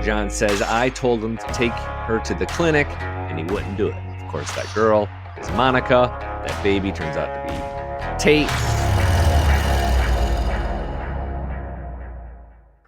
John says I told him to take her to the clinic, and he wouldn't do it. Of course, that girl is Monica. That baby turns out to be Tate.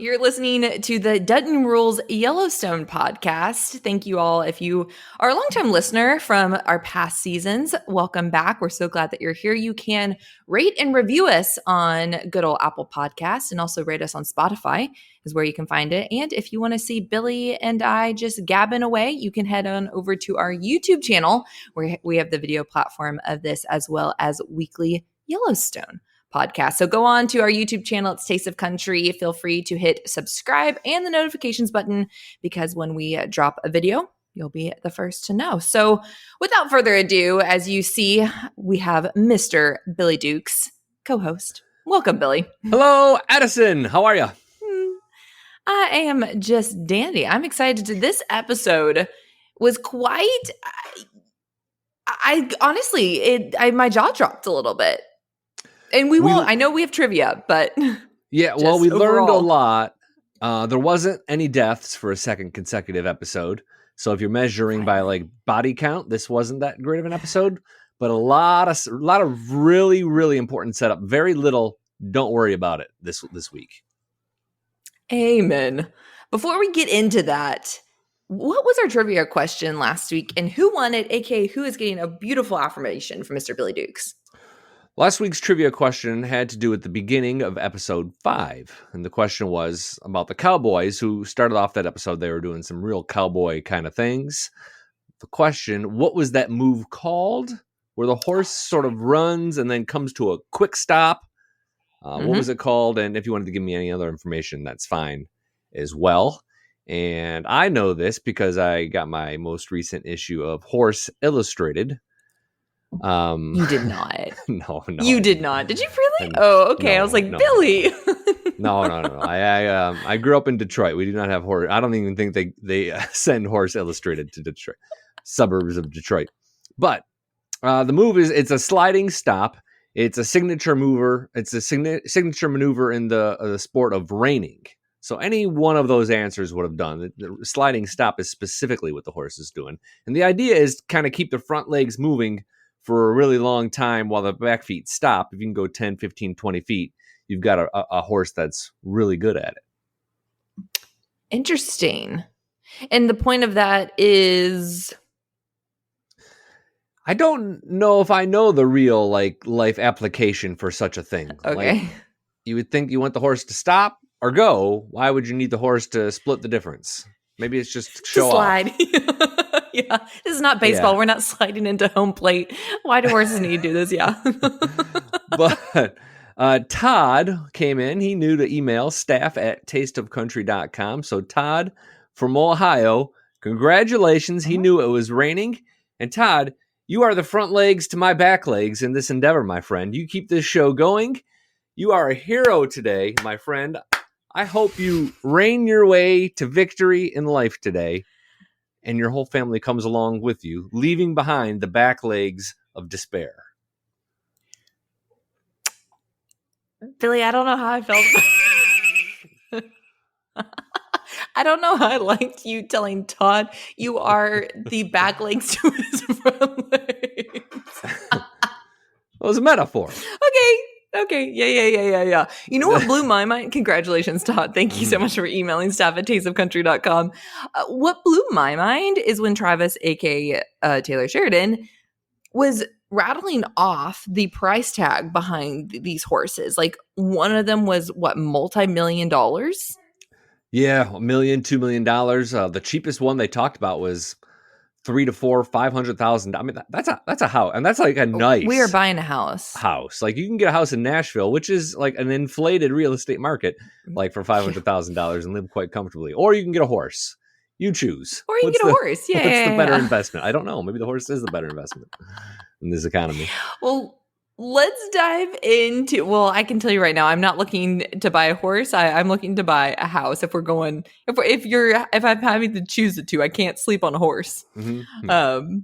You're listening to the Dutton Rules Yellowstone podcast. Thank you all. If you are a longtime listener from our past seasons, welcome back. We're so glad that you're here. You can rate and review us on good old Apple Podcasts, and also rate us on Spotify is where you can find it. And if you want to see Billy and I just gabbing away, you can head on over to our YouTube channel where we have the video platform of this, as well as weekly Yellowstone podcast. So go on to our YouTube channel. It's Taste of Country. Feel free to hit subscribe and the notifications button, because when we drop a video, you'll be the first to know. So without further ado, as you see, we have Mr. Billy Dukes, co-host. Welcome, Billy. Hello, Addison. How are you? I am just dandy. I'm excited. This episode was quite, I honestly, my jaw dropped a little bit. And we won't. I know we have trivia, but yeah. Well, we learned a lot. There wasn't any deaths for a second consecutive episode. So if you're measuring by like body count, this wasn't that great of an episode. But a lot of really, really important setup. Very little. Don't worry about it this week. Amen. Before we get into that, what was our trivia question last week, and who won it? AKA, who is getting a beautiful affirmation from Mr. Billy Dukes? Last week's trivia question had to do with the beginning of episode 5. And the question was about the cowboys who started off that episode. They were doing some real cowboy kind of things. The question, what was that move called? Where the horse sort of runs and then comes to a quick stop. What was it called? And if you wanted to give me any other information, that's fine as well. And I know this because I got my most recent issue of Horse Illustrated. You did not. No. You did not. Did you really? Oh, okay. I was like, Billy. No. I grew up in Detroit. We do not have horse. I don't even think they send Horse Illustrated to Detroit, suburbs of Detroit. But the move it's a sliding stop. It's a signature mover. It's a signature maneuver in the sport of reining. So any one of those answers would have done. The sliding stop is specifically what the horse is doing. And the idea is to kind of keep the front legs moving for a really long time while the back feet stop. If you can go 10, 15, 20 feet, you've got a horse that's really good at it. Interesting. And the point of that is, I don't know if I know the real life application for such a thing. Okay. You would think you want the horse to stop or go. Why would you need the horse to split the difference? Maybe it's just show slide. off. Yeah, this is not baseball. Yeah. We're not sliding into home plate. Why do horses need to do this? Yeah. But Todd came in. He knew to email staff@tasteofcountry.com. So Todd from Ohio, congratulations. He knew it was raining. And Todd, you are the front legs to my back legs in this endeavor, my friend. You keep this show going. You are a hero today, my friend. I hope you rein your way to victory in life today, and your whole family comes along with you, leaving behind the back legs of despair. Billy, I don't know how I felt. I don't know how I liked you telling Todd you are the back legs to his front legs. It was a metaphor. Okay. Yeah. You know what blew my mind? Congratulations, Todd. Thank you so much for emailing staff@tasteofcountry.com. What blew my mind is when Travis, aka Taylor Sheridan, was rattling off the price tag behind these horses. Like, one of them was multi-million dollars? Yeah, $1 million, $2 million. The cheapest one they talked about was $300,000 to $500,000. I mean, that's a house, and that's like a nice. We are buying a house. Like, you can get a house in Nashville, which is like an inflated real estate market, like for $500,000 and live quite comfortably. Or you can get a horse. You choose. Or you can get a horse. Yeah. What's the better investment? I don't know. Maybe the horse is the better investment in this economy. Well, let's dive into. Well, I can tell you right now, I'm not looking to buy a horse. I'm looking to buy a house. If I'm having to choose the two, I can't sleep on a horse. Mm-hmm.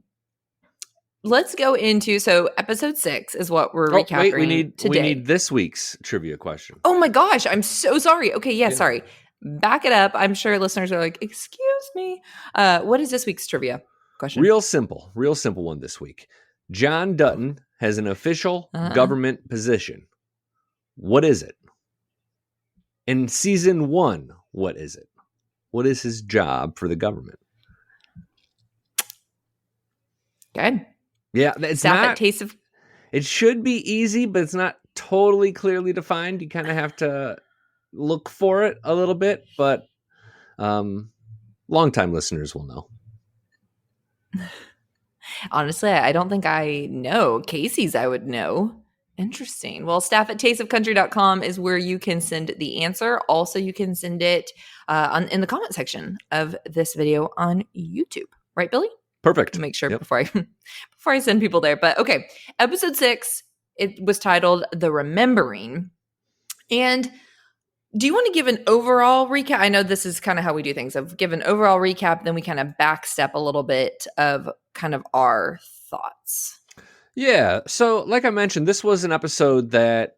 Let's go into, so episode 6 is what we're recapping today. We need this week's trivia question. Oh my gosh, I'm so sorry. Okay, yeah. Sorry. Back it up. I'm sure listeners are like, excuse me. What is this week's trivia question? Real simple one this week. John Dutton has an official government position. What is it? In season 1, what is it? What is his job for the government? Good. Yeah, it's Staff not. at Taste of. It should be easy, but it's not totally clearly defined. You kind of have to look for it a little bit, but longtime listeners will know. Honestly, I don't think I know. Kayce's I would know. Interesting. Well, staff at tasteofcountry.com is where you can send the answer. Also, you can send it in the comment section of this video on YouTube. Right, Billy? Perfect. Make sure before I send people there. But okay, episode 6, it was titled The Remembering. And do you want to give an overall recap? I know this is kind of how we do things. I've given an overall recap, then we kind of backstep a little bit of kind of our thoughts. Yeah. So like I mentioned, this was an episode that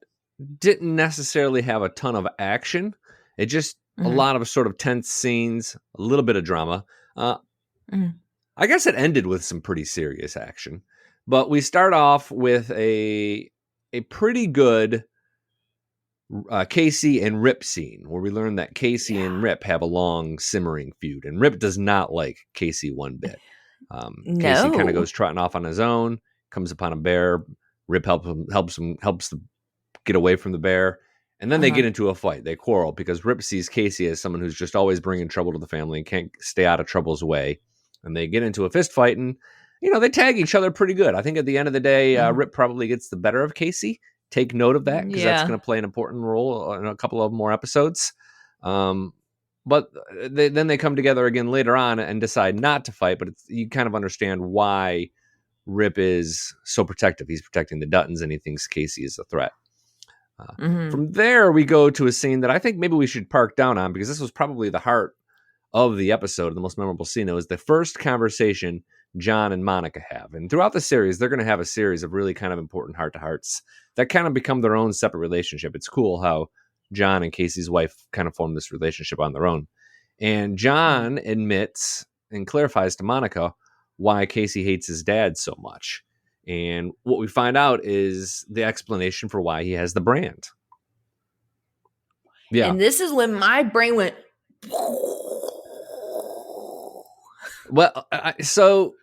didn't necessarily have a ton of action. It just a lot of sort of tense scenes, a little bit of drama. I guess it ended with some pretty serious action. But we start off with a pretty good Kayce and Rip scene where we learn that Kayce and Rip have a long simmering feud. And Rip does not like Kayce one bit. Kayce kind of goes trotting off on his own, comes upon a bear. Rip helps get away from the bear. And then they get into a fight. They quarrel because Rip sees Kayce as someone who's just always bringing trouble to the family and can't stay out of trouble's way. And they get into a fist fight and, they tag each other pretty good. I think at the end of the day, Rip probably gets the better of Kayce. Take note of that because that's going to play an important role in a couple of more episodes. But then they come together again later on and decide not to fight. But you kind of understand why Rip is so protective. He's protecting the Duttons and he thinks Kayce is a threat. From there, we go to a scene that I think maybe we should park down on because this was probably the heart of the episode. The most memorable scene. It was the first conversation John and Monica have. And throughout the series, they're going to have a series of really kind of important heart-to-hearts that kind of become their own separate relationship. It's cool how John and Kayce's wife kind of form this relationship on their own. And John admits and clarifies to Monica why Kayce hates his dad so much. And what we find out is the explanation for why he has the brand. Yeah. And this is when my brain went... Well, so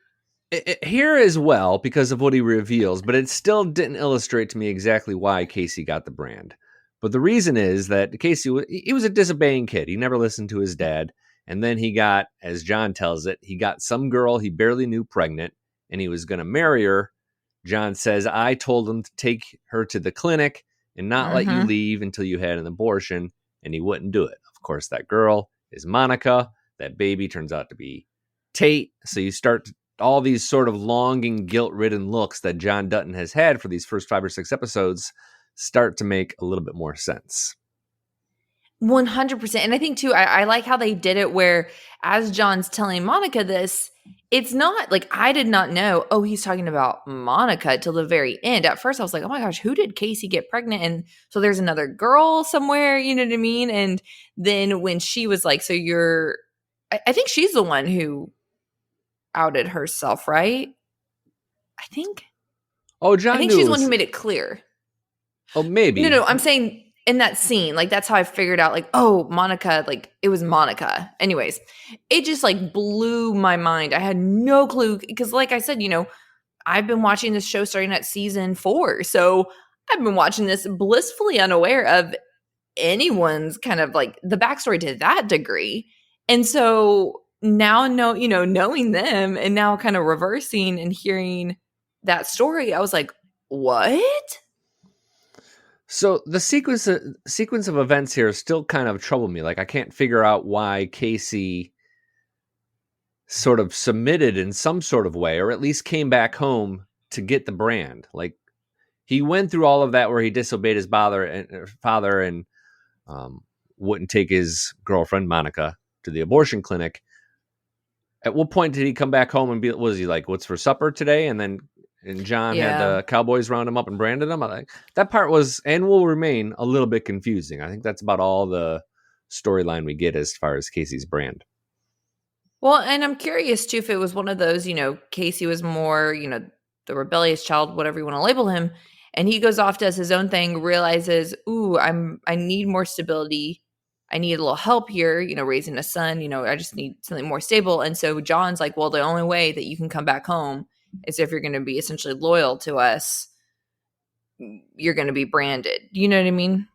here as well, because of what he reveals, but it still didn't illustrate to me exactly why Kayce got the brand. But the reason is that Kayce, he was a disobeying kid. He never listened to his dad. And then he got, as John tells it, he got some girl he barely knew pregnant, and he was going to marry her. John says, I told him to take her to the clinic and not let you leave until you had an abortion, and he wouldn't do it. Of course, that girl is Monica. That baby turns out to be Tate. So you start all these sort of longing, guilt-ridden looks that John Dutton has had for these first 5 or 6 episodes start to make a little bit more sense. 100%. And I think too, I like how they did it where as John's telling Monica this, it's not like I did not know, he's talking about Monica till the very end. At first I was like, oh my gosh, who did Kayce get pregnant? And so there's another girl somewhere, you know what I mean? And then when she was like, I think she's the one who outed herself, right? I think. Oh, John. I think she's the one who made it clear. Oh, maybe. No. I'm saying in that scene, like that's how I figured out, like, Monica, like it was Monica. Anyways, it just like blew my mind. I had no clue because, like I said, I've been watching this show starting at season 4, so I've been watching this blissfully unaware of anyone's kind of like the backstory to that degree, and so. Now, knowing them and now kind of reversing and hearing that story, I was like, what? So the sequence of events here still kind of trouble me. Like I can't figure out why Kayce sort of submitted in some sort of way, or at least came back home to get the brand. Like he went through all of that where he disobeyed his father and wouldn't take his girlfriend Monica to the abortion clinic. At what point did he come back home and was he like, what's for supper today? And John had the cowboys round him up and branded him. I like that part was and will remain a little bit confusing. I think that's about all the storyline we get as far as Kayce's brand. Well, and I'm curious too if it was one of those, Kayce was more, the rebellious child, whatever you want to label him, and he goes off, does his own thing, realizes, ooh, I need more stability. I need a little help here, raising a son, I just need something more stable. And so John's like, well, the only way that you can come back home is if you're going to be essentially loyal to us. You're going to be branded. You know what I mean?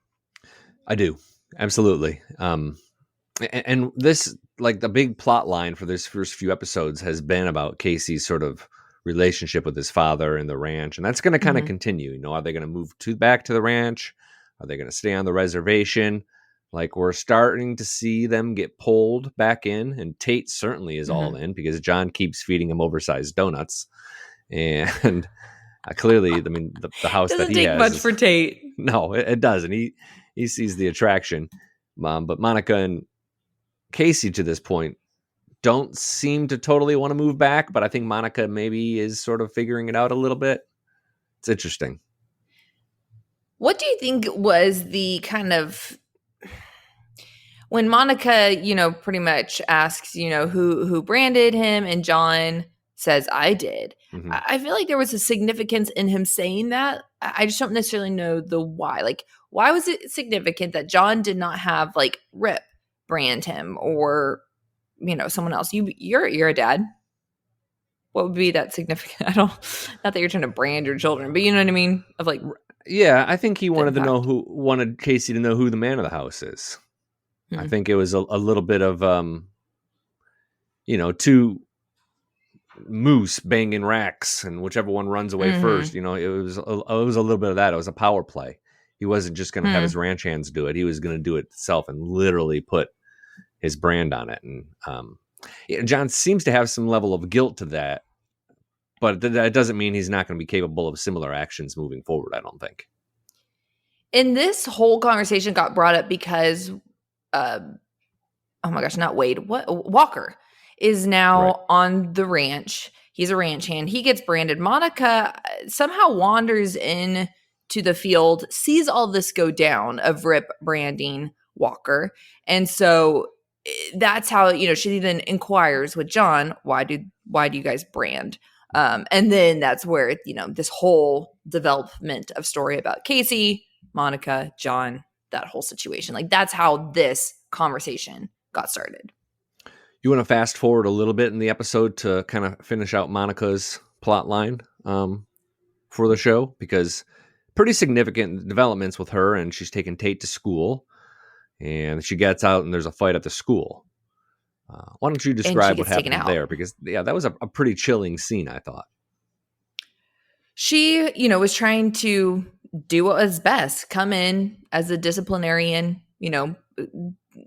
I do. Absolutely. And this, like, the big plot line for this first few episodes has been about Kayce's sort of relationship with his father and the ranch. And that's going to kind of continue. Are they going to move back to the ranch? Are they going to stay on the reservation? Like, we're starting to see them get pulled back in, and Tate certainly is all in because John keeps feeding him oversized donuts. And clearly, I mean, the house that he has doesn't take much for Tate. No, it doesn't. He sees the attraction. But Monica and Kayce to this point don't seem to totally want to move back, but I think Monica maybe is sort of figuring it out a little bit. It's interesting. What do you think was the kind of, when Monica, pretty much asks, who branded him, and John says, I did. Mm-hmm. I feel like there was a significance in him saying that. I just don't necessarily know the why. Like, why was it significant that John did not have, like, Rip brand him, or, someone else? You're a dad. What would be that significant? Not that you're trying to brand your children, but you know what I mean? Of like, yeah, I think he wanted Kayce to know who the man of the house is. I think it was a little bit of, two moose banging racks, and whichever one runs away first, it was a little bit of that. It was a power play. He wasn't just going to have his ranch hands do it. He was going to do it himself and literally put his brand on it. And John seems to have some level of guilt to that, but that doesn't mean he's not going to be capable of similar actions moving forward, I don't think. And this whole conversation got brought up because, oh my gosh, not Wade, Walker is now on the ranch. He's a ranch hand. He gets branded. Monica somehow wanders in to the field, sees all this go down of Rip branding Walker. And so that's how, she then inquires with John, why do you guys brand? And then that's where, this whole development of story about Kayce, Monica, John, that whole situation. Like, that's how this conversation got started. You want to fast forward a little bit in the episode to kind of finish out Monica's plot line for the show, because pretty significant developments with her, and she's taking Tate to school, and she gets out and there's a fight at the school. Why don't you describe what happened there? Because that was a pretty chilling scene, I thought. She, was trying to do what was best, come in as a disciplinarian,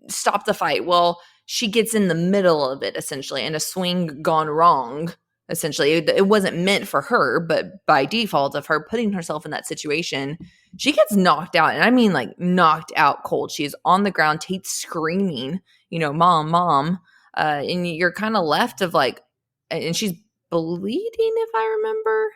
stop the fight. Well, she gets in the middle of it, essentially, and a swing gone wrong. Essentially, it wasn't meant for her, but by default of her putting herself in that situation, she gets knocked out. And I mean, like, knocked out cold. She's on the ground, Tate's screaming, mom, mom. And you're kind of left of like, and she's bleeding, if I remember.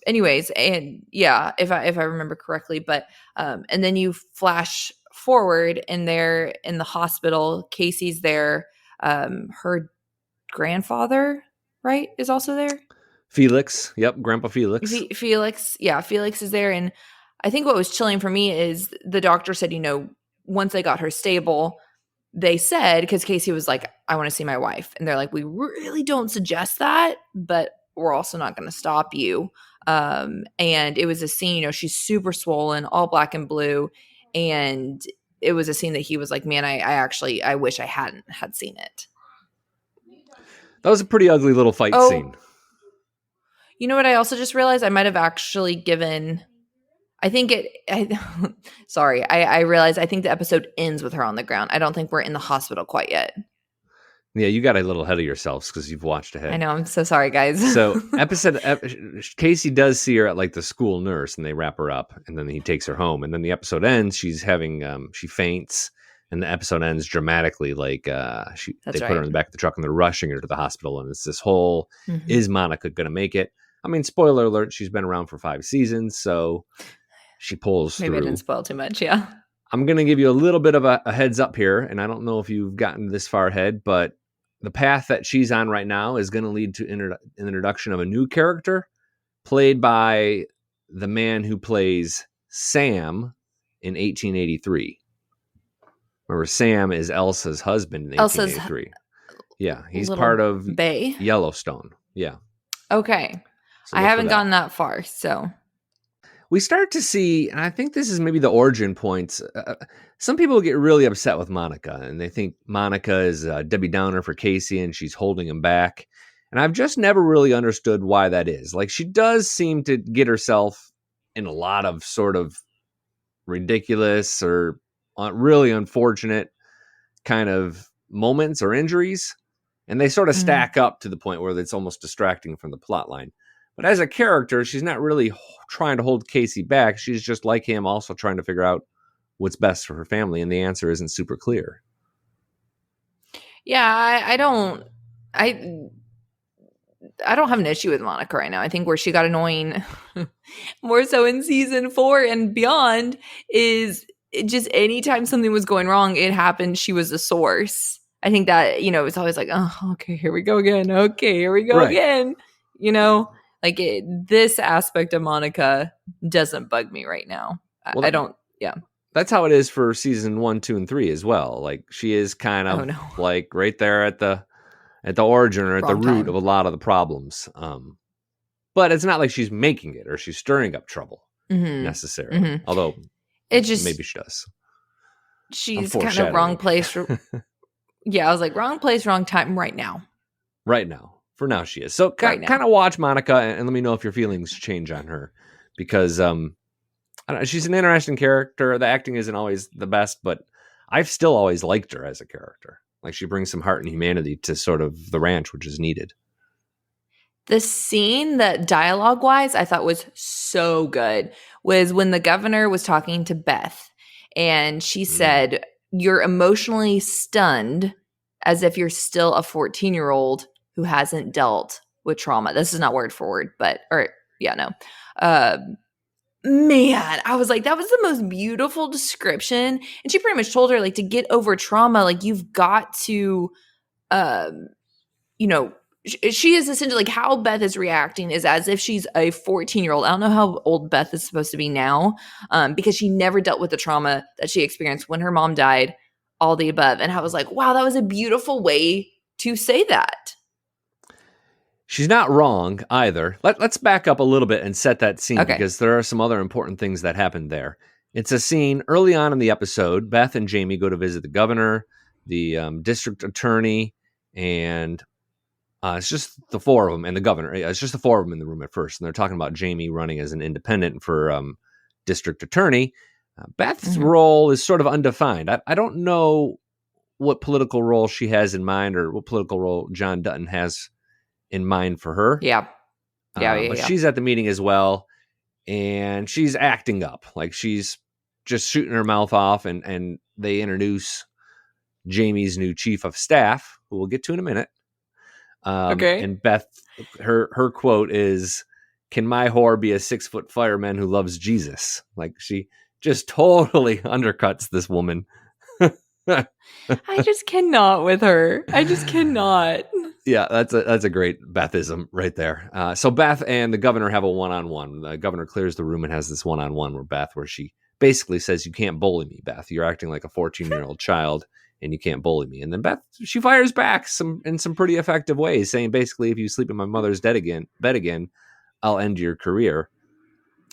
Anyways, and yeah, if I remember correctly, but and then you flash forward and they're in the hospital. Kayce's there. Her grandfather, right, is also there. Felix. Yep. Grandpa Felix. Felix. Yeah. Felix is there. And I think what was chilling for me is the doctor said, once they got her stable, they said, because Kayce was like, I want to see my wife. And they're like, we really don't suggest that, but we're also not going to stop you. And it was a scene, she's super swollen, all black and blue. And it was a scene that he was like, man, I wish I hadn't had seen it. That was a pretty ugly little fight scene. You know what? I also just realized I might have actually given, I realized I think the episode ends with her on the ground. I don't think we're in the hospital quite yet. Yeah, you got a little ahead of yourselves because you've watched ahead. I know. I'm so sorry, guys. So Kayce does see her at like the school nurse, and they wrap her up, and then he takes her home. And then the episode ends. She's having she faints, and the episode ends dramatically. Like they put her in the back of the truck, and they're rushing her to the hospital. And it's this whole: is Monica going to make it? I mean, spoiler alert: she's been around for 5 seasons, so she pulls through. Maybe I didn't spoil too much. Yeah. I'm going to give you a little bit of a heads up here, and I don't know if you've gotten this far ahead, but the path that she's on right now is going to lead to an introduction of a new character played by the man who plays Sam in 1883. Remember, Sam is Elsa's husband in 1883. Yeah, he's part of Bay. Yellowstone. Yeah. Okay. So I haven't gone that far, so... We start to see, and I think this is maybe the origin points. Some people get really upset with Monica, and they think Monica is Debbie Downer for Kayce, and she's holding him back. And I've just never really understood why that is. Like, she does seem to get herself in a lot of sort of ridiculous or really unfortunate kind of moments or injuries, and they sort of stack up to the point where it's almost distracting from the plot line. But as a character, she's not really trying to hold Kayce back. She's just like him, also trying to figure out what's best for her family, and the answer isn't super clear. Yeah, I don't have an issue with Monica right now. I think where she got annoying more so in season 4 and beyond is just anytime something was going wrong, it happened. She was the source. I think that, it's always like, oh, okay, here we go again. Okay, here we go again. Like this aspect of Monica doesn't bug me right now. Well, I don't. Yeah, that's how it is for season 1, 2, and 3 as well. Like she is kind of like right there at the origin or at the root of a lot of the problems. But it's not like she's making it or she's stirring up trouble necessarily. Although it just maybe she does. She's kind of wrong place. Yeah, I was like wrong place, wrong time. Right now. Right now. For now, she is. So kind of watch Monica and let me know if your feelings change on her, because I don't know, she's an interesting character. The acting isn't always the best, but I've still always liked her as a character. Like she brings some heart and humanity to sort of the ranch, which is needed. The scene that dialogue-wise I thought was so good was when the governor was talking to Beth, and she said, "You're emotionally stunned as if you're still a 14-year-old who hasn't dealt with trauma." This is not word for word, man, I was like, that was the most beautiful description. And she pretty much told her, like, to get over trauma, like, you've got to, she is essentially like how Beth is reacting is as if she's a 14-year-old. I don't know how old Beth is supposed to be now, because she never dealt with the trauma that she experienced when her mom died, all the above. And I was like, wow, that was a beautiful way to say that. She's not wrong either. Let's back up a little bit and set that scene, because there are some other important things that happened there. It's a scene early on in the episode. Beth and Jamie go to visit the governor, the district attorney, and it's just the four of them and the governor. It's just the four of them in the room at first. And they're talking about Jamie running as an independent for district attorney. Beth's role is sort of undefined. I don't know what political role she has in mind or what political role John Dutton has in mind for her. But she's at the meeting as well, and she's acting up. Like she's just shooting her mouth off, and they introduce Jamie's new chief of staff, who we'll get to in a minute. And Beth, her quote is, "Can my whore be a 6-foot fireman who loves Jesus?" Like she just totally undercuts this woman. I just cannot with her. I just cannot. Yeah, that's a great Bethism right there. So Beth and the governor have a one-on-one. The governor clears the room and has this one-on-one with Beth, where she basically says, "You can't bully me, Beth. You're acting like a 14-year-old child, and you can't bully me." And then Beth, she fires back in some pretty effective ways, saying basically, "If you sleep in my mother's bed again, I'll end your career."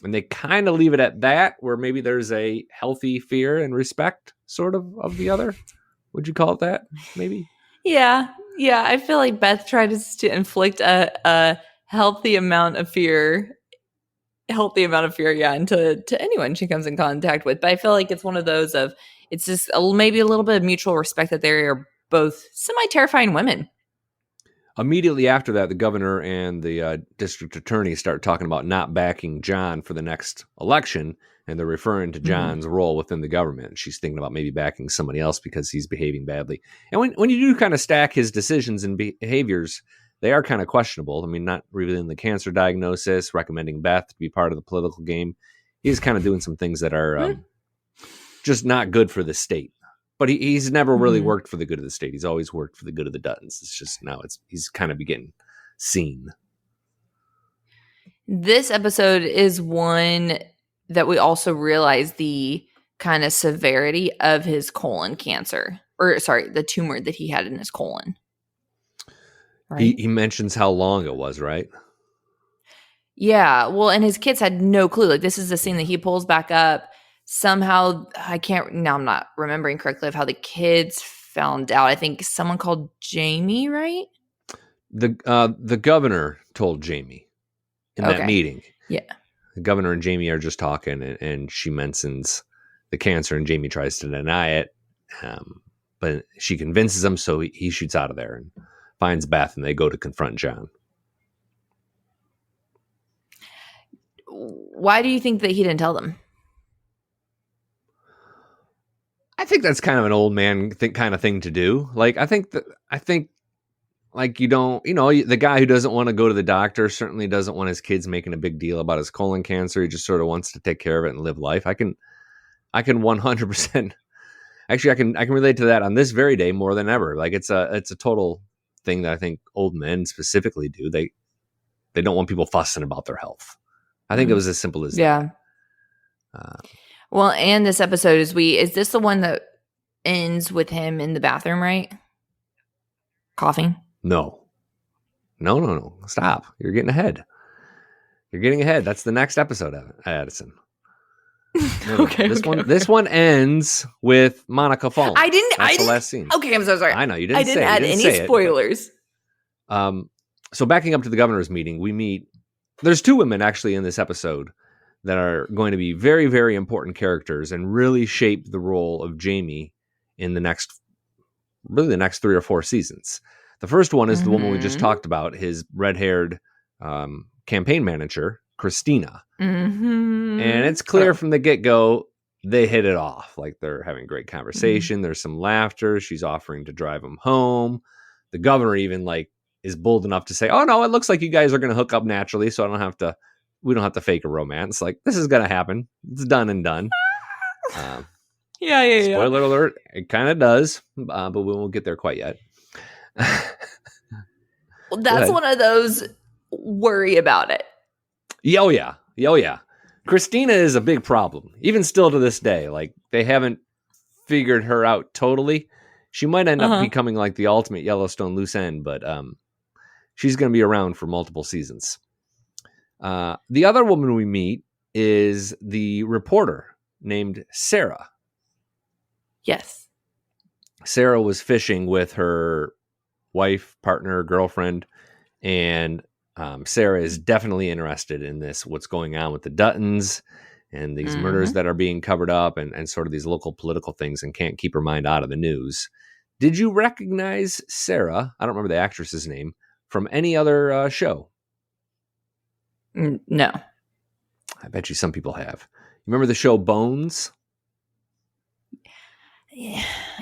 And they kind of leave it at that, where maybe there's a healthy fear and respect, sort of the other. Would you call it that? Maybe. Yeah. I feel like Beth tried to inflict a healthy amount of fear. Into anyone she comes in contact with. But I feel like it's one of those of it's just maybe a little bit of mutual respect that they are both semi-terrifying women. Immediately after that, the governor and the district attorney start talking about not backing John for the next election, and they're referring to John's role within the government. She's thinking about maybe backing somebody else because he's behaving badly. And when you do kind of stack his decisions and behaviors, they are kind of questionable. I mean, not revealing the cancer diagnosis, recommending Beth to be part of the political game. He's kind of doing some things that are just not good for the state. But he's never really Mhm. worked for the good of the state. He's always worked for the good of the Duttons. It's just now he's kind of getting seen. This episode is one that we also realize the kind of severity of his colon cancer, or sorry, the tumor that he had in his colon. Right? He mentions how long it was, right? Yeah. Well, and his kids had no clue. Like, this is the scene that he pulls back up. Somehow, now I'm not remembering correctly of how the kids found out. I think someone called Jamie, right? The governor told Jamie in that meeting. Yeah. The governor and Jamie are just talking, and she mentions the cancer, and Jamie tries to deny it. But she convinces him, so he shoots out of there and finds Beth, and they go to confront John. Why do you think that he didn't tell them? I think that's kind of an old man kind of thing to do. Like, I think like, you don't, the guy who doesn't want to go to the doctor certainly doesn't want his kids making a big deal about his colon cancer. He just sort of wants to take care of it and live life. I can 100%. Actually, I can relate to that on this very day more than ever. Like, it's a total thing that I think old men specifically do. They don't want people fussing about their health. I think it was as simple as that. Well, and this episode is this the one that ends with him in the bathroom, right? Coughing? No. Stop. You're getting ahead. That's the next episode of it, Addison. Okay. This one ends with Monica falling. That's the last scene. Okay, I'm so sorry. I know you didn't. I didn't add any spoilers. So backing up to the governor's meeting, we meet. There's two women actually in this episode that are going to be very, very important characters and really shape the role of Jamie in the next 3 or 4 seasons. The first one is the woman we just talked about, his red-haired campaign manager, Christina. And it's clear from the get-go they hit it off. Like, they're having great conversation. There's some laughter. She's offering to drive him home. The governor even is bold enough to say, "Oh no, it looks like you guys are going to hook up naturally, so we don't have to fake a romance. Like, this is going to happen. It's done and done." Yeah. Spoiler alert, it kind of does, but we won't get there quite yet. Well, that's one of those worry about it. Oh yeah. Christina is a big problem, even still to this day. Like, they haven't figured her out totally. She might end up becoming like the ultimate Yellowstone loose end, but she's going to be around for multiple seasons. The other woman we meet is the reporter named Sarah. Yes. Sarah was fishing with her wife, partner, girlfriend, and Sarah is definitely interested in what's going on with the Duttons and these murders that are being covered up and sort of these local political things, and can't keep her mind out of the news. Did you recognize Sarah? I don't remember the actress's name from any other show. No. I bet you some people have. You remember the show Bones?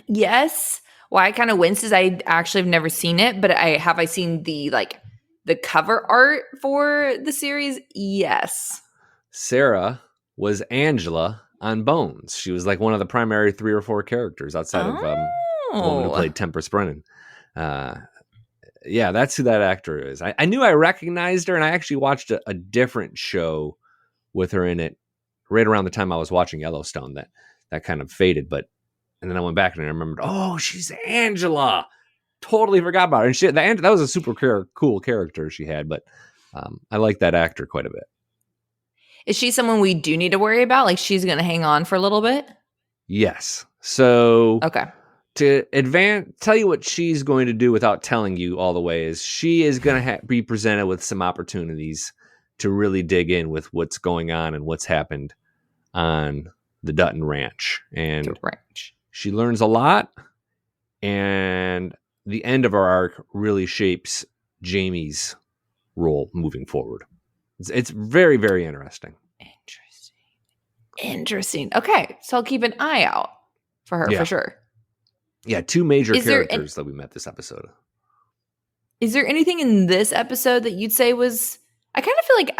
Yes. Well, I kind of winced as I actually have never seen it, but I seen the cover art for the series? Yes. Sarah was Angela on Bones. She was like one of the primary 3 or 4 characters outside of the woman who played Tempest Brennan. Yeah, that's who that actor is. I knew I recognized her, and I actually watched a different show with her in it right around the time I was watching Yellowstone. That kind of faded, and then I went back and I remembered, oh, she's Angela. Totally forgot about her. And that was a super cool character she had, but I like that actor quite a bit. Is she someone we do need to worry about? Like, she's going to hang on for a little bit? Yes. So okay. To tell you what she's going to do without telling you all the way is she is going to be presented with some opportunities to really dig in with what's going on and what's happened on the Dutton Ranch. And she learns a lot, and the end of our arc really shapes Jamie's role moving forward. It's very, very interesting. Interesting. Okay, so I'll keep an eye out for her for sure. Yeah, 2 major characters that we met this episode. Is there anything in this episode that you'd say was... I kind of feel like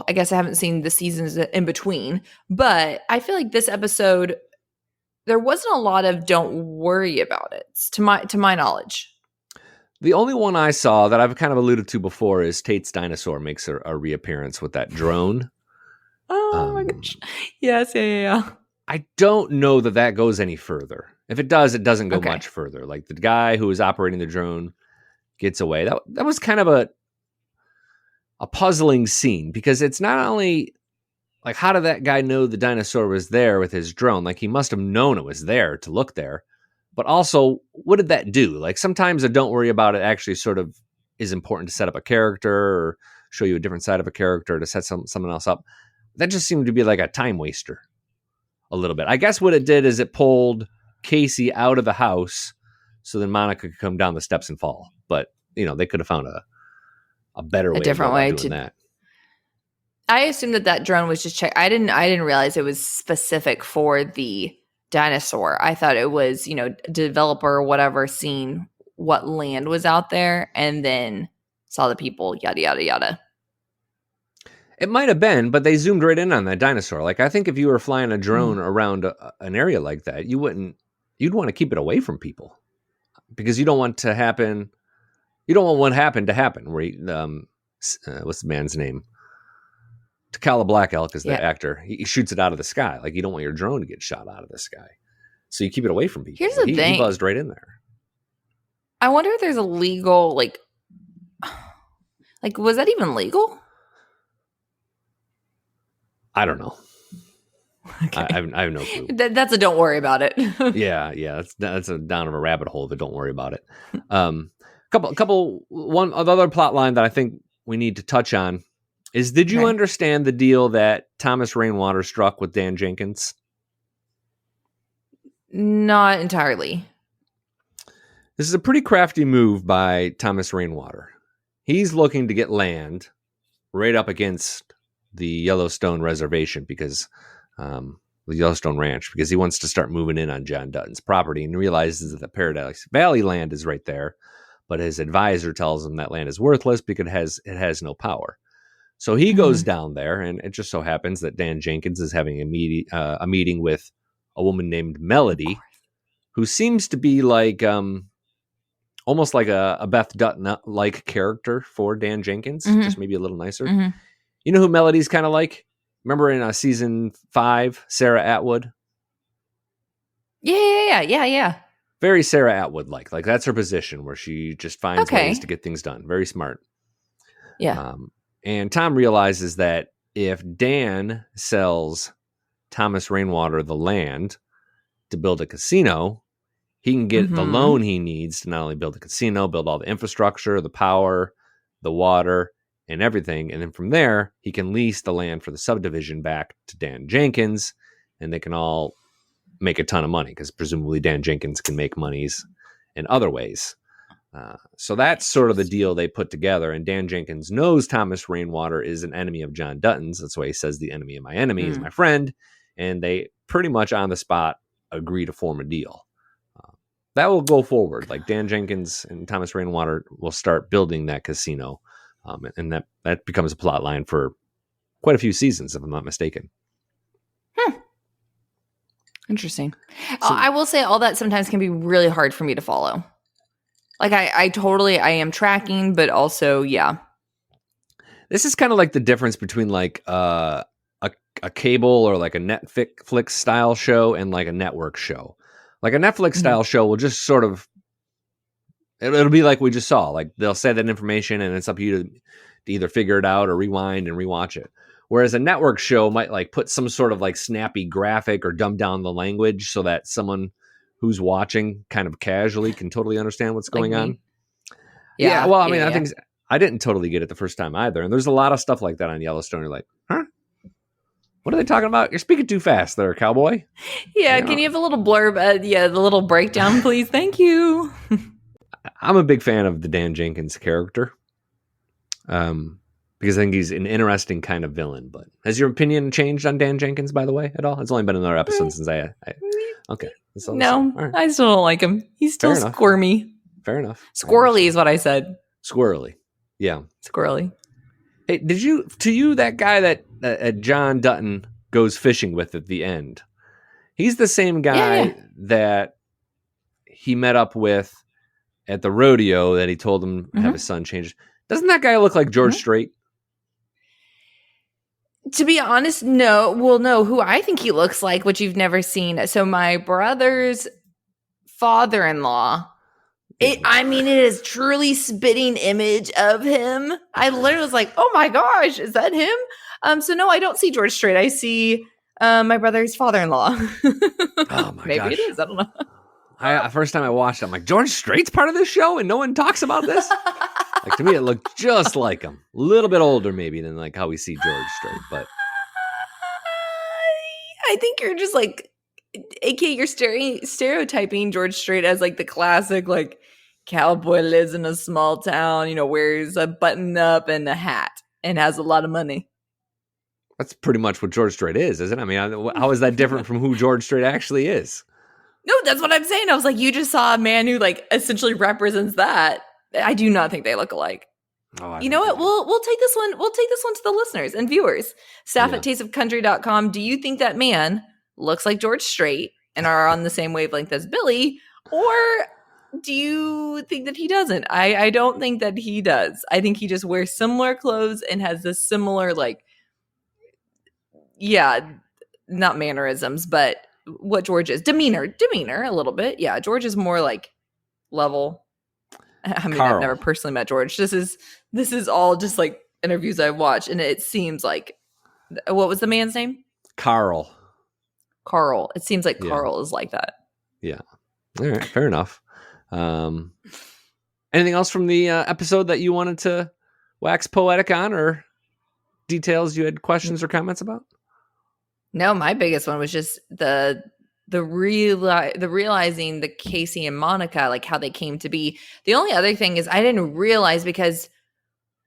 I guess I haven't seen the seasons in between, but I feel like this episode there wasn't a lot of "don't worry about it" to my knowledge. The only one I saw that I've kind of alluded to before is Tate's dinosaur makes a reappearance with that drone. Oh my gosh! Yes, yeah. I don't know that goes any further. If it does, it doesn't go Okay. much further. Like the guy who was operating the drone gets away. That was kind of a puzzling scene because it's not only like how did that guy know the dinosaur was there with his drone? Like he must have known it was there to look there. But also, what did that do? Like sometimes a don't worry about it actually sort of is important to set up a character or show you a different side of a character to set someone else up. That just seemed to be like a time waster a little bit. I guess what it did is it pulled Kayce out of the house so then Monica could come down the steps and fall. But, they could have found a better way, different way to do that. I assumed that drone was just check. I didn't realize it was specific for the dinosaur. I thought it was, developer or whatever seen what land was out there and then saw the people, yada, yada, yada. It might have been, but they zoomed right in on that dinosaur. Like, I think if you were flying a drone around an area like that, you'd want to keep it away from people because you don't want to happen. You don't want what happened to happen. Where what's the man's name? T'Challa Black Elk is the actor. He shoots it out of the sky. Like you don't want your drone to get shot out of the sky, so you keep it away from people. Here's the thing: he buzzed right in there. I wonder if there's a legal like was that even legal? I don't know. Okay. I have no clue. That's a don't worry about it. yeah. That's a down of a rabbit hole, but don't worry about it. One other plot line that I think we need to touch on is: did you understand the deal that Thomas Rainwater struck with Dan Jenkins? Not entirely. This is a pretty crafty move by Thomas Rainwater. He's looking to get land right up against the Yellowstone reservation because the Yellowstone Ranch, because he wants to start moving in on John Dutton's property and realizes that the Paradise Valley land is right there, but his advisor tells him that land is worthless because it has no power. So he goes down there, and it just so happens that Dan Jenkins is having a meeting with a woman named Melody, who seems to be like almost like a Beth Dutton-like character for Dan Jenkins, just maybe a little nicer. Mm-hmm. You know who Melody's kind of like? Remember in season 5, Sarah Atwood? Yeah. Very Sarah Atwood-like. Like that's her position where she just finds ways to get things done. Very smart. Yeah. And Tom realizes that if Dan sells Thomas Rainwater the land to build a casino, he can get the loan he needs to not only build a casino, build all the infrastructure, the power, the water, and everything. And then from there, he can lease the land for the subdivision back to Dan Jenkins, and they can all make a ton of money because presumably Dan Jenkins can make monies in other ways. So that's sort of the deal they put together. And Dan Jenkins knows Thomas Rainwater is an enemy of John Dutton's. That's why he says the enemy of my enemy is my friend. And they pretty much on the spot agree to form a deal. That will go forward. Like Dan Jenkins and Thomas Rainwater will start building that casino. And that becomes a plot line for quite a few seasons, if I'm not mistaken. Interesting. So, I will say all that sometimes can be really hard for me to follow. Like I am tracking, but also, yeah. This is kind of like the difference between like a cable or like a Netflix style show and like a network show. Like a Netflix style show will just sort of, it'll be like we just saw. Like they'll say that information and it's up to you to either figure it out or rewind and rewatch it. Whereas a network show might like put some sort of like snappy graphic or dumb down the language so that someone who's watching kind of casually can totally understand what's going on. Yeah. Well, I mean, I think I didn't totally get it the first time either. And there's a lot of stuff like that on Yellowstone. You're like, huh? What are they talking about? You're speaking too fast there, cowboy. Yeah. Can you have a little blurb? The little breakdown, please. Thank you. I'm a big fan of the Dan Jenkins character. Because I think he's an interesting kind of villain. But has your opinion changed on Dan Jenkins, by the way, at all? It's only been another episode since I okay. No, right. I still don't like him. He's still squirmy. Fair enough. Squirrely is what I said. Squirrely. Yeah. Squirrely. Hey, that guy that John Dutton goes fishing with at the end, He's the same guy that he met up with at the rodeo that he told him have his son change. Doesn't that guy look like George Strait? To be honest, no. Well, no, who I think he looks like, which you've never seen. So my brother's father-in-law, it is truly spitting image of him. I literally was like, oh my gosh, is that him? So no, I don't see George Strait. I see my brother's father-in-law. Oh my Maybe gosh. it is. I don't know. First time I watched it, I'm like, George Strait's part of this show and no one talks about this? Like, to me, it looked just like him. A little bit older maybe than like how we see George Strait, but I think you're just like, AK, you're stereotyping George Strait as like the classic, like, cowboy, lives in a small town, wears a button up and a hat and has a lot of money. That's pretty much what George Strait is, isn't it? I mean, how is that different from who George Strait actually is? No, that's what I'm saying. I was like, you just saw a man who like essentially represents that. I do not think they look alike. Oh, you know what? We'll take this one. We'll take this one to the listeners and viewers. Staff at tasteofcountry.com. Do you think that man looks like George Strait and are on the same wavelength as Billy, or do you think that he doesn't? I don't think that he does. I think he just wears similar clothes and has this similar not mannerisms, but what George is. Demeanor a little bit. Yeah, George is more like level. I mean, I've never personally met George. This is all just like interviews I've watched, and it seems like, what was the man's name? Carl. It seems like Carl is like that. Yeah. All right. Fair enough. Anything else from the episode that you wanted to wax poetic on, or details you had questions or comments about? No, my biggest one was just the realizing the Kayce and Monica, like how they came to be. The only other thing is I didn't realize because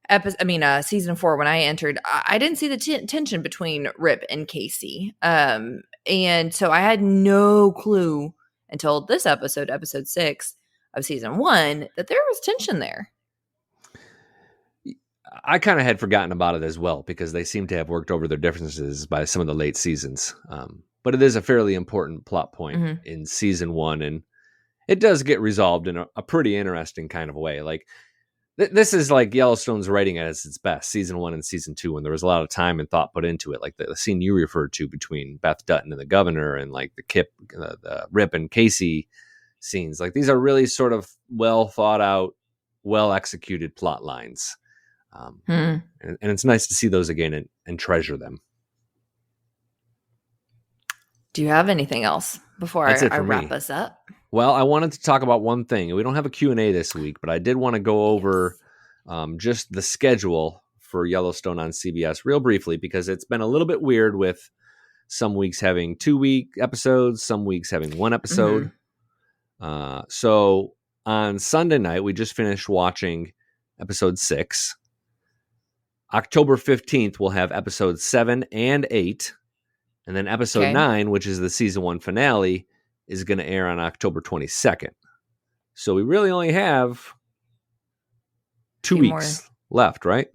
season 4, when I entered, I didn't see the tension between Rip and Kayce. And so I had no clue until this episode 6 of season 1, that there was tension there. I kind of had forgotten about it as well, because they seem to have worked over their differences by some of the late seasons. But it is a fairly important plot point in season 1, and it does get resolved in a pretty interesting kind of way. Like, this is like Yellowstone's writing at its best, season 1 and season 2, when there was a lot of time and thought put into it. Like the scene you referred to between Beth Dutton and the governor, and like the Rip and Kayce scenes. Like, these are really sort of well thought out, well executed plot lines. And it's nice to see those again and treasure them. Do you have anything else before I wrap us up? Well, I wanted to talk about one thing. We don't have a Q&A this week, but I did want to go over just the schedule for Yellowstone on CBS real briefly, because it's been a little bit weird with some weeks having 2-week episodes, some weeks having 1 episode. So on Sunday night, we just finished watching episode 6. October 15th, we'll have episodes 7 and 8. And then episode 9, which is the season 1 finale, is going to air on October 22nd. So we really only have 2 weeks left, right?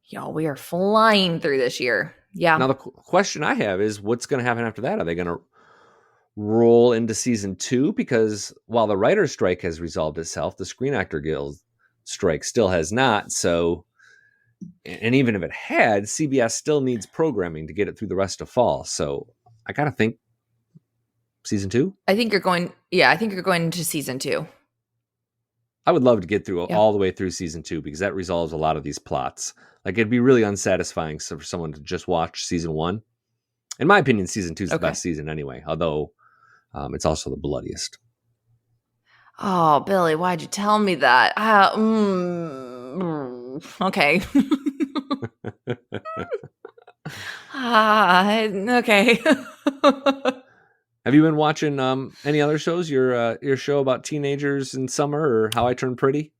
Y'all, we are flying through this year. Yeah. Now, the question I have is, what's going to happen after that? Are they going to roll into season 2? Because while the writer's strike has resolved itself, the Screen Actor Guild strike still has not. So, and even if it had, CBS still needs programming to get it through the rest of fall. So I gotta think season 2. I think you're going into season 2. I would love to get through all the way through season 2, because that resolves a lot of these plots. Like, it'd be really unsatisfying for someone to just watch season 1. In my opinion, season 2 is the best season anyway, although it's also the bloodiest. Oh, Billy, why'd you tell me that? Okay. Okay. Have you been watching any other shows? Your show about teenagers in summer, or How I Turned Pretty?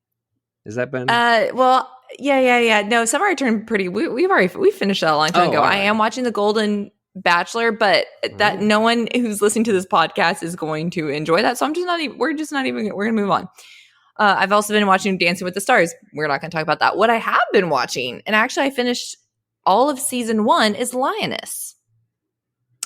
Has that been? Well, yeah. No, Summer I Turned Pretty. We finished that a long time ago. Right. I am watching The Golden Bachelor, but that no one who's listening to this podcast is going to enjoy that. So we're gonna move on. I've also been watching Dancing with the Stars. We're not gonna talk about that. What I have been watching, and actually I finished all of season 1, is Lioness.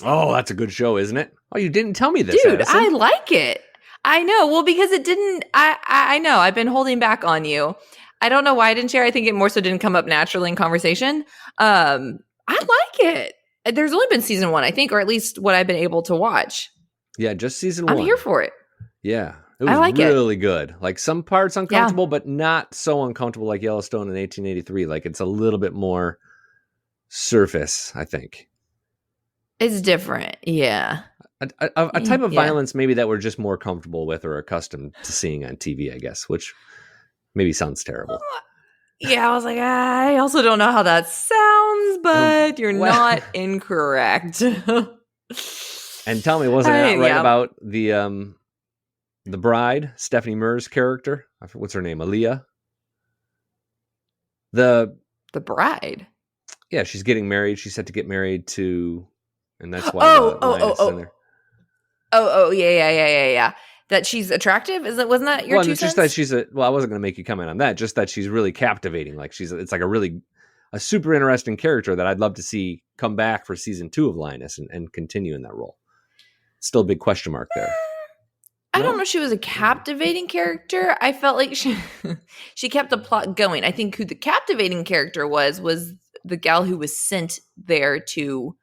Oh, that's a good show, isn't it? Oh, you didn't tell me this, Dude, Addison. I like it. I know. Well, because it didn't. I know. I've been holding back on you. I don't know why I didn't share. I think it more so didn't come up naturally in conversation. I like it. There's only been season 1, I think, or at least what I've been able to watch. Yeah, just season 1. I'm here for it. Yeah. It was like really good. Like some parts uncomfortable, but not so uncomfortable like Yellowstone in 1883. Like it's a little bit more surface, I think. It's different. Yeah. A type of violence maybe that we're just more comfortable with or accustomed to seeing on TV, I guess, which maybe sounds terrible. Yeah, I was like, I also don't know how that sounds, but you're not incorrect. And tell me, wasn't it right about the bride, Stephanie Mears' character? What's her name? Aaliyah? The bride? Yeah, she's getting married. She's set to get married to, and that's why Linus is in there. Yeah. That she's attractive? Wasn't that your 2 cents? Just that she's I wasn't going to make you comment on that. Just that she's really captivating. Like it's like a super interesting character that I'd love to see come back for season 2 of Linus and continue in that role. Still a big question mark there. I don't know if she was a captivating character. I felt like she kept the plot going. I think who the captivating character was the gal who was sent there to,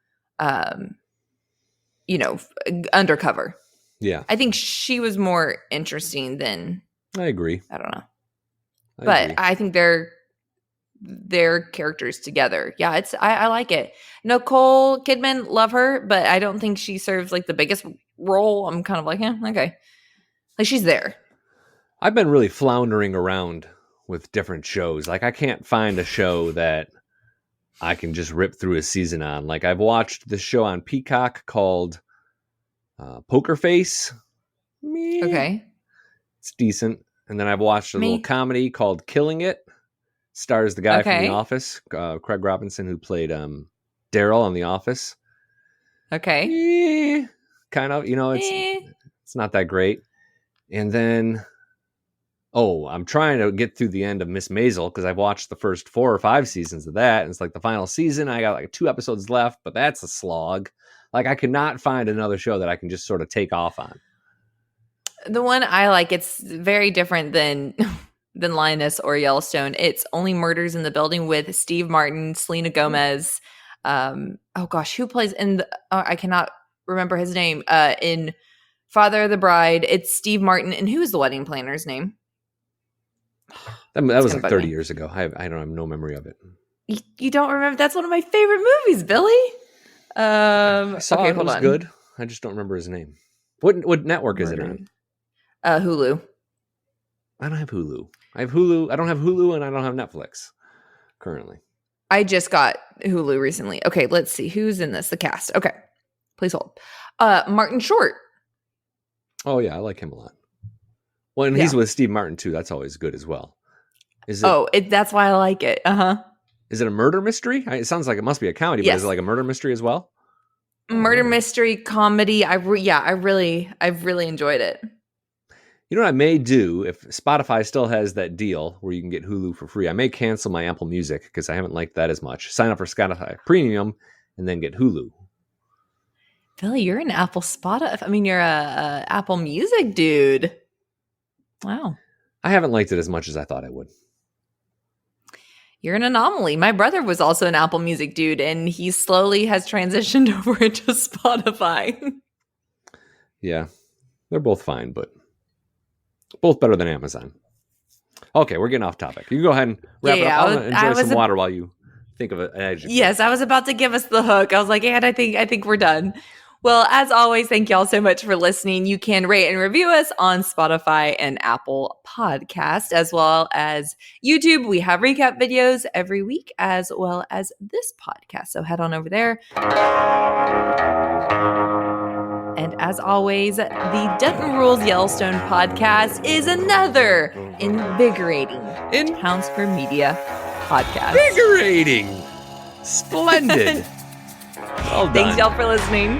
undercover. Yeah. I think she was more interesting than. I agree. I don't know. I think their characters together. Yeah, I like it. Nicole Kidman, love her, but I don't think she serves like the biggest role. I'm kind of like, okay. Like she's there. I've been really floundering around with different shows. Like I can't find a show that I can just rip through a season on. Like I've watched this show on Peacock called Poker Face. Okay. It's decent. And then I've watched a little comedy called Killing It. Stars the guy from The Office, Craig Robinson, who played Daryl on The Office. Okay. Kind of, it's not that great. And then, I'm trying to get through the end of Miss Maisel because I've watched the first 4 or 5 seasons of that. And it's like the final season. I got like 2 episodes left, but that's a slog. Like I could not find another show that I can just sort of take off on. The one I like, it's very different than Linus or Yellowstone. It's Only Murders in the Building with Steve Martin, Selena Gomez. Who plays in I cannot remember his name. In Father of the Bride, it's Steve Martin. And who is the wedding planner's name? That was like 30 years ago. I don't have no memory of it. You don't remember? That's one of my favorite movies, Billy. I saw it. It was good. I just don't remember his name. What network is it on? Hulu. I don't have Hulu. I have Hulu. I don't have Hulu, and I don't have Netflix currently. I just got Hulu recently. Okay, let's see who's in this. The cast. Okay, please hold. Martin Short. Oh yeah, I like him a lot. Well, and he's with Steve Martin too. That's always good as well. Is it? That's why I like it. Is it a murder mystery? It sounds like it must be a comedy, but is it like a murder mystery as well? Murder mystery comedy. I've really enjoyed it. You know what I may do if Spotify still has that deal where you can get Hulu for free? I may cancel my Apple Music because I haven't liked that as much. Sign up for Spotify Premium and then get Hulu. Billy, you're an Apple Spotify. I mean, you're a Apple Music dude. Wow. I haven't liked it as much as I thought I would. You're an anomaly. My brother was also an Apple Music dude, and he slowly has transitioned over into Spotify. Yeah, they're both fine, but both better than Amazon. Okay, we're getting off topic. You go ahead and wrap it up. I'll enjoy some water while you think of an adjective. Yes, I was about to give us the hook. I was like, and I think we're done. Well, as always, thank y'all so much for listening. You can rate and review us on Spotify and Apple Podcast, as well as YouTube. We have recap videos every week, as well as this podcast. So head on over there. And as always, the Dutton Rules Yellowstone podcast is another invigorating Townsford Media podcast. Invigorating! Splendid! Well done. Thanks y'all for listening.